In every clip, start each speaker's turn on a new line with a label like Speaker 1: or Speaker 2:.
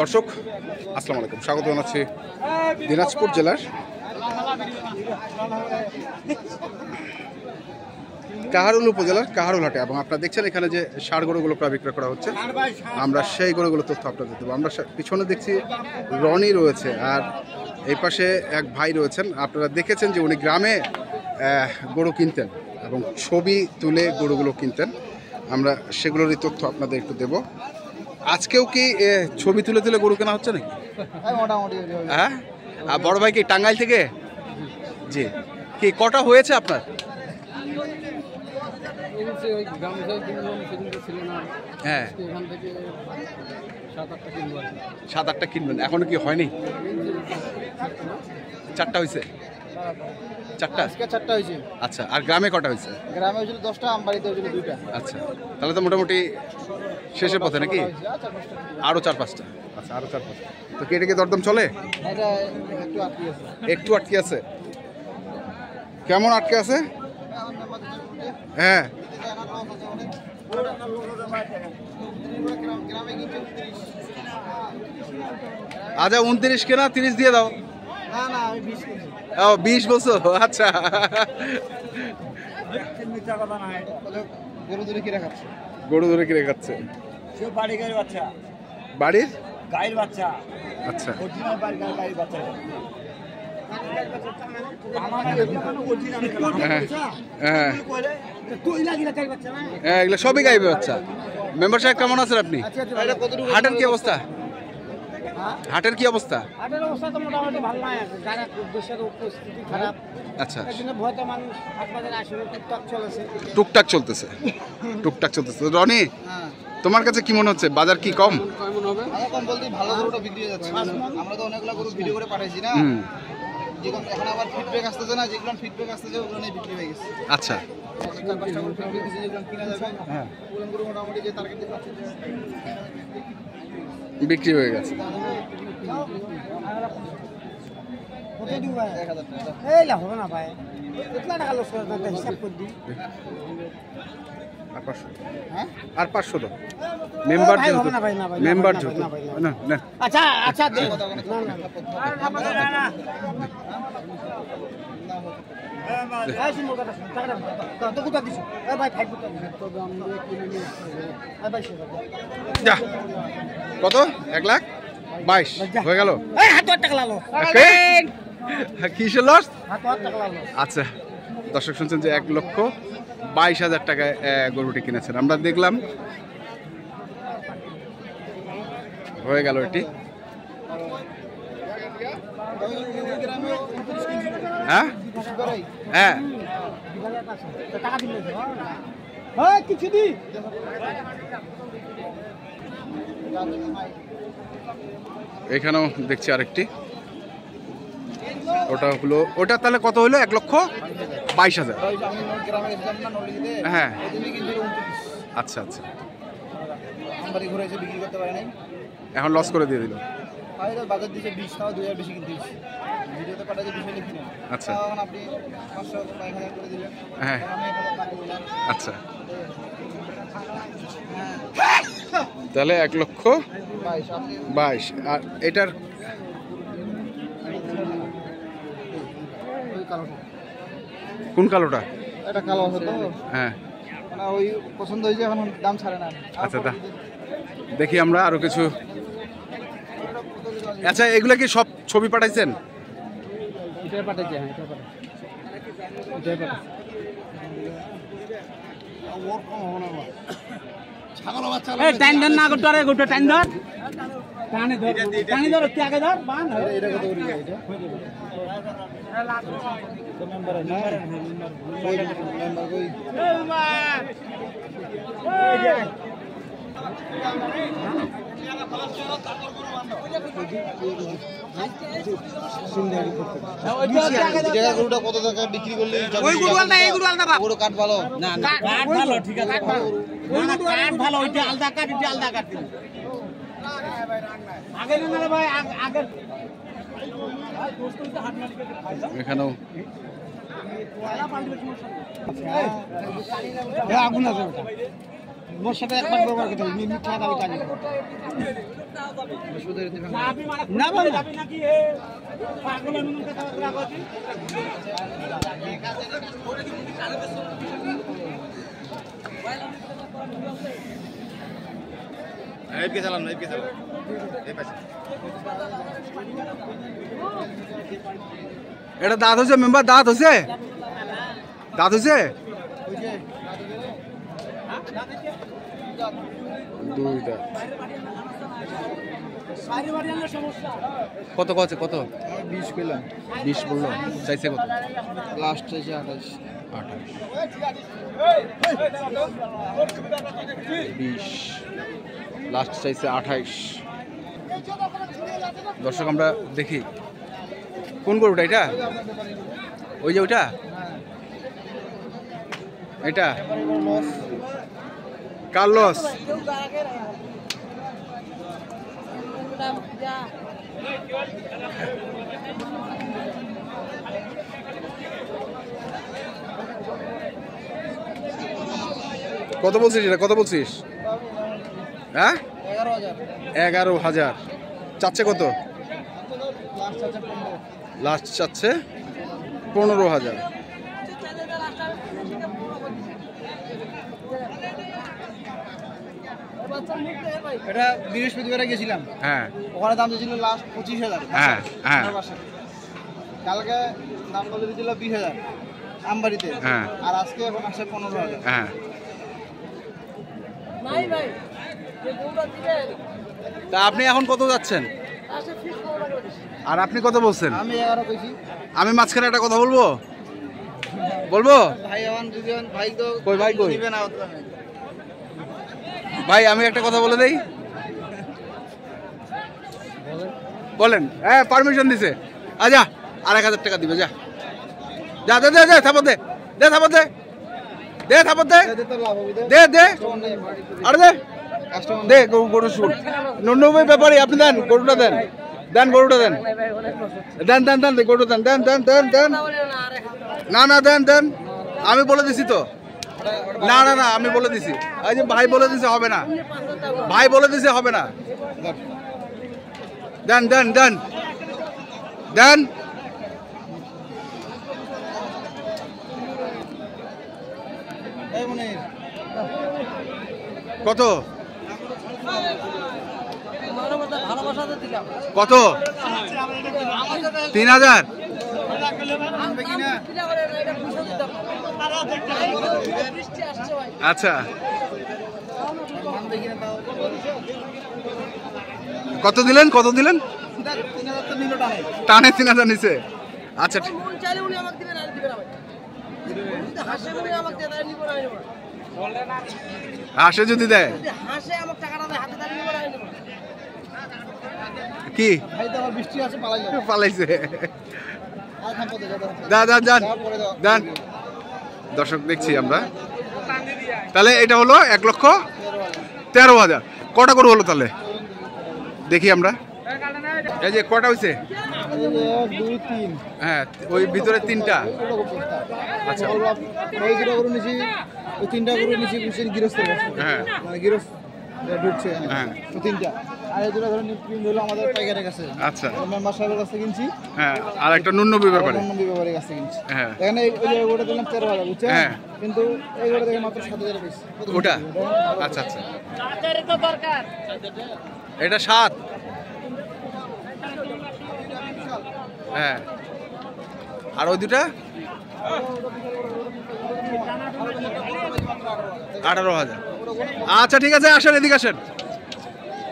Speaker 1: দর্শক আসসালামু আলাইকুম, স্বাগত জানাচ্ছি দিনাজপুর জেলার কাহারোল উপজেলার কাহারোল হাটে, এবং আপনারা দেখছেন এখানে যে ষাঁড় গরুগুলো প্রায় বিক্রয় করা হচ্ছে। আমরা সেই গরুগুলোর তথ্য আপনাদের দেবো। আমরা পিছনে দেখছি রনি রয়েছে, আর এই পাশে এক ভাই রয়েছেন। আপনারা দেখেছেন যে উনি গ্রামে গরু কিনতেন এবং ছবি তুলে গরুগুলো কিনতেন। আমরা সেগুলোরই তথ্য আপনাদের একটু দেব। আজকেও কি ছবি তুলে তুলে গরু কেনা হচ্ছে নাকি?
Speaker 2: মোটামুটি।
Speaker 1: হ্যাঁ, আর বড় ভাই কি টাঙ্গাইল থেকে? জি, কি কটা হয়েছে আপনার? হ্যাঁ, 7-8টা কিনবেন। এখনো কি হয়নি? 4টা হয়েছে। 4টা
Speaker 2: হয়েছে।
Speaker 1: আচ্ছা, আর গ্রামে কটা হয়েছে?
Speaker 2: গ্রামে হয়েছিল 10টা, আমবাড়িতে হয়েছিল 2টা।
Speaker 1: আচ্ছা, তাহলে তো মোটামুটি শেষের পথে নাকি? আরো 4-5টা। আচ্ছা, আরো 4-5টা। তো কি এটা কি দরদাম চলে?
Speaker 2: এটা একটু আটকে আছে।
Speaker 1: একটু আটকে আছে? কেমন আটকে আছে? হ্যাঁ, আচ্ছা 29 কেনা, 30 দিয়ে দাও।
Speaker 2: না না, আমি 20 কিনছি।
Speaker 1: ও 20 বলছো? আচ্ছা,
Speaker 2: গরু ধরে কিনে খাচ্ছে।
Speaker 1: গরু ধরে কিনে খাচ্ছে।
Speaker 2: বাড়ির গাড়ির বাচ্চা।
Speaker 1: বাড়ির
Speaker 2: গাড়ির বাচ্চা।
Speaker 1: আচ্ছা,
Speaker 2: অরিজিনাল গাড়ির বাচ্চা।
Speaker 1: হ্যাঁ, এগুলো সবই গাইবে বাচ্চা। মেম্বার সাহেব কেমন আছেন আপনি? হাটের কি অবস্থা? হাটের কি অবস্থা?
Speaker 2: হাটের অবস্থা তো মোটামুটি ভালো নয়, দেশের পরিস্থিতি খারাপ।
Speaker 1: আচ্ছা,
Speaker 2: ভয়তে মানুষ হাট বাজারে আসলে
Speaker 1: টুকটাক চলতেছে। রনি, তোমার কাছে কি মনে হচ্ছে, বাজার কি কম?
Speaker 2: কম বলতে ভালো গরুটা বিক্রি হয়ে যাচ্ছে। আমরা তো অনেকগুলো গরু ভিডিও করে পাঠাইছি না, যেগুলো এখন আবার ফিডব্যাক আসতেছে না, যেগুলো ফিডব্যাক আসতেছে ওগুলো নিয়ে বিক্রি হয়ে গেছে।
Speaker 1: আচ্ছা,
Speaker 2: মোটামুটি যে টার্গেট
Speaker 1: বিক্রি হয়ে গেছে।
Speaker 2: হবে না ভাই, টাকা লস করে হিসাব করে দিই।
Speaker 1: আর 500 দাও। মেম্বার যেহেতু, মেম্বার যেহেতু। না না,
Speaker 2: আচ্ছা আচ্ছা,
Speaker 1: কত? 1,22,000 হয়ে গেল। কিসের লস? আচ্ছা, দর্শক শুনছেন যে 1,22,000 টাকায় গরুটি কিনেছেন। আমরা দেখলাম, হয়ে গেল এটি। হ্যাঁ হ্যাঁ, এখানেও দেখছি আরেকটি। ওটা তাহলে কত হলো? 1,22,000। হ্যাঁ, আচ্ছা আচ্ছা, এখন লস করে দিয়ে দিল।
Speaker 2: বাজার দিচ্ছে 20 টাকা, 2,000 বেশি কিনতে দিচ্ছি। ভিডিওতে পাঠাতে 200 লিখে।
Speaker 1: আচ্ছা,
Speaker 2: এখন আপনি 500 বা 1000 করে দিলেন।
Speaker 1: হ্যাঁ, আচ্ছা, তাহলে 1,22,000। আর এটার কোন কালোটা?
Speaker 2: এটা কালো আছে তো।
Speaker 1: হ্যাঁ,
Speaker 2: মানে ওই পছন্দ হয়েছে, এখন দাম ছাড়ে না।
Speaker 1: আচ্ছা, দেখি আমরা আরো কিছু। আচ্ছা, এগুলা কি সব ছবি পাঠাইছেন?
Speaker 2: এটা পাঠাইছে। হ্যাঁ, এটা পাঠাইছে। ওর কম হবে না। ছাগল বাচ্চা এই টাইম দেন না, গোটারে গোটা টাইম ধর। টানে ধর, টানে ধর, একটু আগে ধর। বান এটা কত করে এটা? মেম্বার না, মেম্বার কই? গরুটা কত টাকা বিক্রি করলে? ওই গরু আলাদা, এই গরু আলাদা। গরু কাট ভালো না, না কাট ভালো, ঠিক আছে, কাট ভালো। ওইটা আলাদা কাট, এটা আলাদা কাট। আগে না রে ভাই, আগে
Speaker 1: এখানেও
Speaker 2: আগুন আছে। মোর সাথে একবার ব্যবহার করতে হবে মিথ্যা দাবি জানি না বল যাবি নাকি এ পাগলের মন কথা রাখছি
Speaker 1: লাইভ কে চালান এই পাশে এটা দাঁত হচ্ছে মেম্বার দাঁত হচ্ছে দুইটা কত
Speaker 2: 20 পেলাম
Speaker 1: 20 বললো চাইছে কত
Speaker 2: লাস্ট চাইছে 28
Speaker 1: 20 লাস্ট চাইছে 28 দর্শক আমরা দেখি কোন গরুটা এটা ওই যে ওইটা এটা কার্লোস কত বলছিস এটা কত বলছিস হ্যাঁ 11,000 চাচ্ছে কত লাস্ট চাচ্ছে 15,000
Speaker 2: এটা বৃহস্পতিবারে গেছিলাম
Speaker 1: হ্যাঁ
Speaker 2: ওখানে দাম ছিল লাস্ট 25,000
Speaker 1: হ্যাঁ হ্যাঁ
Speaker 2: কালকে দাম বলে দিয়েছিল 20,000 আমবাড়িতে
Speaker 1: হ্যাঁ
Speaker 2: আর আজকে এখন আসে 15,000
Speaker 1: হ্যাঁ তা আপনি এখন কত যাচ্ছেন আর আপনি কত বলছেন
Speaker 2: আমি 11 কইছি
Speaker 1: আমি মাঝখানে একটা কথা বলবো
Speaker 2: ভাই আমার দুজন ভাই তো
Speaker 1: কই ভাই কই
Speaker 2: দিবে না
Speaker 1: ভাই আমি একটা কথা বলে দেই বলেন হ্যাঁ পারমিশন দিছে আজা 1,000 টাকা দিবে যা যা দে দে দে থাপত দে দে থাপত দে দে থাপত দে দে দে আরে দে দে গরু শুট 99 ব্যাপারে আপনি দেন গরুটা দেন দেন গরুটা দেন দেন দেন দেন গরুটা দেন দেন দেন দেন দেন না না দেন দেন আমি বলে দিছি তো না না না আমি বলে দিছি এই যে ভাই বলে দিছে হবে না ভাই বলে দিছে হবে না দেন দেন দেন দেন কত কত 3,000 আচ্ছা কত দিলেন টানে 3,000 নিচে আচ্ছা হাসে যদি দেয় কি পালাইছে দান দর্শক দেখছি আমরা তাহলে এটা হলো 1,13,000 কটা গরু হলো তাহলে দেখি আমরা এই যে কটা হয়েছে হ্যাঁ ওই ভিতরে 3টা আচ্ছা
Speaker 2: ওই 3টা গরু নিছি গৃহস্থ
Speaker 1: হ্যাঁ
Speaker 2: গৃহস্থ ঢুকছে
Speaker 1: হ্যাঁ
Speaker 2: তো 3টা আর এই দুটো ধরুন হলো আমাদের পাইকারের কাছে
Speaker 1: আচ্ছা
Speaker 2: মেম্বার সাহেবের কাছে কিনছি
Speaker 1: হ্যাঁ আর একটা নুন্নবী ব্যাপারে
Speaker 2: ব্যাপারের কাছে কিনছি
Speaker 1: হ্যাঁ
Speaker 2: এখানে এই গোটা দিলাম 13,000 বুঝছেন
Speaker 1: হ্যাঁ
Speaker 2: কিন্তু এই গোটা দেখে মাত্র 7,000 পিস
Speaker 1: ওটা আচ্ছা আচ্ছা এটা 7 হ্যাঁ আর ওই দুটা 18,000 আচ্ছা ঠিক আছে আসেন এদিকে আসেন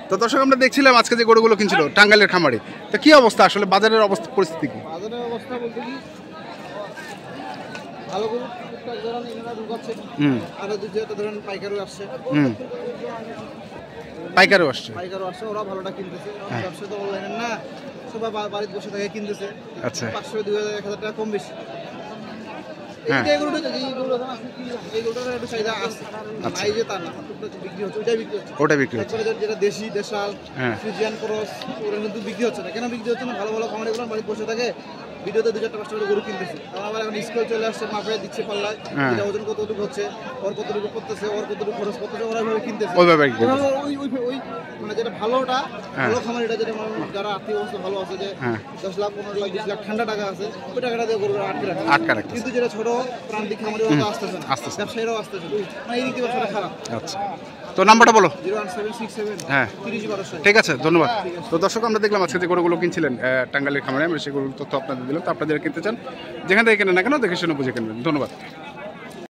Speaker 1: তো দর্শক আমরা দেখছিলাম আজকে যে গরুগুলো কিনছিল টাঙ্গাইলের খামারে তো কি অবস্থা আসলে বাজারের অবস্থা পরিস্থিতি কি
Speaker 2: বাজারের অবস্থা বলতে কি ভালো গরু টুকটাক ধরেন এখানে ঢুকাচ্ছে আর দুইটা ধরেন পাইকারও আসছে
Speaker 1: পাইকারও আসছে
Speaker 2: ওরা ভালোটা কিনতেছে ব্যবসা তো অনলাইনে না সবাই বাড়িতে বসে থেকে কিনতেছে
Speaker 1: আচ্ছা
Speaker 2: 500 2,000 1,000 টাকা কম বেশি
Speaker 1: হ্যাঁ
Speaker 2: এই গরুটা এই গরুটার একটু চাহিদা আছে নাই যে তা না বিক্রি হচ্ছে
Speaker 1: ওটা বিক্রি হচ্ছে
Speaker 2: যেটা দেশি দেশাল ফ্রিজিয়ান ক্রস ওরা কিন্তু বিক্রি হচ্ছে না কেন বিক্রি হচ্ছে না ভালো ভালো খামারিগুলো বাড়িতে বসে থাকে
Speaker 3: ভিডিওতে 2-4টা করে গরু কিনতেছে, আবার এখন স্কুল চলে আসছে, মাপে দিচ্ছে পাল্লায়, এটা ওজন কতটুকু হচ্ছে, ওর কতটুকু পড়তেছে, ওর কতটুকু খরচ করতেছে, ওরা ভাবে কিনতেছে।
Speaker 1: ওইভাবে
Speaker 3: ওই মানে যেটা ভালোটা, ভালো খামার, এটা যেটা যারা আর্থিক অবস্থা ভালো আছে, যে 10 লাখ 15 লাখ 20 লাখ ঠান্ডা টাকা আছে, ওই টাকাটা দিয়ে গরু আটকে রাখে। কিন্তু যেটা ছোট প্রান্তিক খামারে ওরা আসতেছে না, ব্যবসায়ীরাও আসতেছে না, মানে এই দিকে ব্যবসাটা খারাপ।
Speaker 1: আচ্ছা, তো নাম্বারটা বলো।
Speaker 3: 01767
Speaker 1: হ্যাঁ
Speaker 3: 30
Speaker 1: ঠিক আছে, ধন্যবাদ। তো দর্শক, আমরা দেখলাম আজকে যে গরুগুলো কিনছিলেন টাঙ্গাইলের খামারে, আমরা সেই গরুর তথ্য আপনাদের দিলাম। তো আপনাদের কিনতে চান, যেখান থেকে কেনেন না কেন দেখে শুনে বুঝে কিনবেন। ধন্যবাদ।